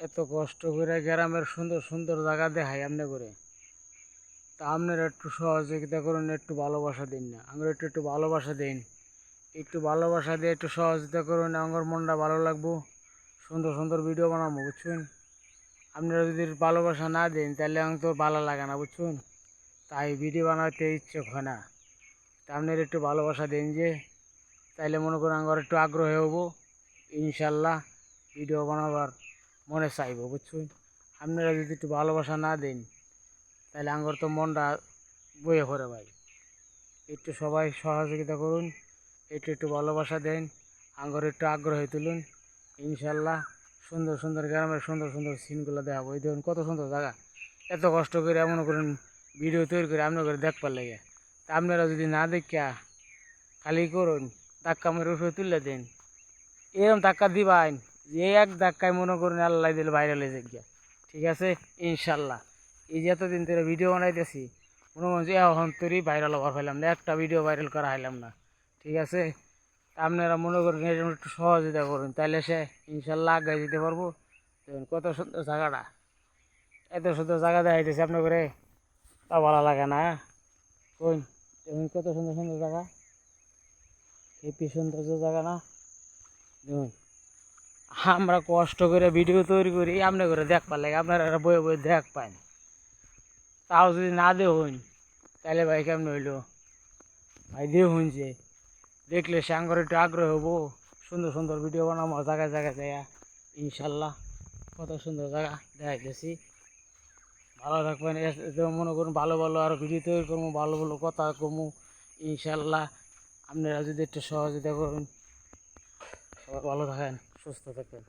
এত কষ্ট করে গ্রামের সুন্দর সুন্দর জায়গা দেখাই আমনে করে, তা আপনারা একটু সহযোগিতা করুন, একটু ভালোবাসা দিন না, আমরা একটু একটু ভালোবাসা দিন, একটু ভালোবাসা দিয়ে একটু সহযোগিতা করুন, আমার মনটা ভালো লাগবো, সুন্দর সুন্দর ভিডিও বানাবো বুঝছেন। আপনারা যদি ভালোবাসা না দেন তাহলে আমার তো ভালো লাগে না বুঝছেন, তাই ভিডিও বানাতে ইচ্ছুক হয় না। তা আপনারা একটু ভালোবাসা দেন যে, তাইলে মনে করেন আমার একটু আগ্রহ হবো, ইনশাল্লাহ ভিডিও বানাবার মনে চাইবো বুঝছেন। আপনারা যদি একটু ভালোবাসা না দেন তাহলে আমার তো মনটা বয়ে পড়ে ভাই। একটু সবাই সহযোগিতা করুন, একটু একটু ভালোবাসা দেন, আমার একটু আগ্রহ তুলুন, ইনশাল্লাহ সুন্দর সুন্দর গ্রামের সুন্দর সুন্দর সিনগুলো দেখাবো। এই দেখুন কত সুন্দর জায়গা, এত কষ্ট করে মনে করেন ভিডিও তৈরি করে আপনার করে দেখবার লাগে। তা আপনারা যদি না দেখা খালি করুন, ধাক্কা মেরে উপরে তুলে দেন, এরকম ধাক্কা দিবাইন যে এক ধাক্কায় মনে করুন আল্লাহ দিলে ভাইরাল হয়ে যাক। ঠিক আছে ইনশাল্লাহ। এই যে এতদিন ধরে ভিডিও বানাইতেছি, মনে করেন যে এখন তৈরি ভাইরাল হবার পাইলাম না, একটা ভিডিও ভাইরাল করা হইলাম না। ঠিক আছে, আপনারা মনে করেন এরকম একটু সহযোগিতা করুন, তাহলে সে ইনশাল্লাহ আগে যেতে পারবো। দেখুন কত সুন্দর জায়গাটা, এত সুন্দর জায়গা দেখাইতেছি আপনার করে, তা ভালো লাগে না কোন। দেখুন কত সুন্দর সুন্দর জায়গা, হেপি সুন্দর জায়গা না। দেখুন আমরা কষ্ট করে ভিডিও তৈরি করি আপনি করে দেখবার লাগে, আপনারা বয়ে বয়ে দেখ পান, তাও যদি না দেখুন তাহলে ভাই কেমন হইলো ভাই। দেখুন যে দেখলে সে আঙ্গর একটু আগ্রহ হবো, সুন্দর সুন্দর ভিডিও বানাবো জায়গায় জায়গায় যায় ইনশাল্লাহ। কত সুন্দর জায়গা দেখাইতেছি, ভালো থাকবেন। মনে করুন ভালো ভালো আরও ভিডিও তৈরি করবো, ভালো ভালো কথা কমু ইনশাল্লাহ। আপনারা যদি একটু সহযোগিতা করুন, সবাই ভালো থাকেন, সুস্থ থাকেন।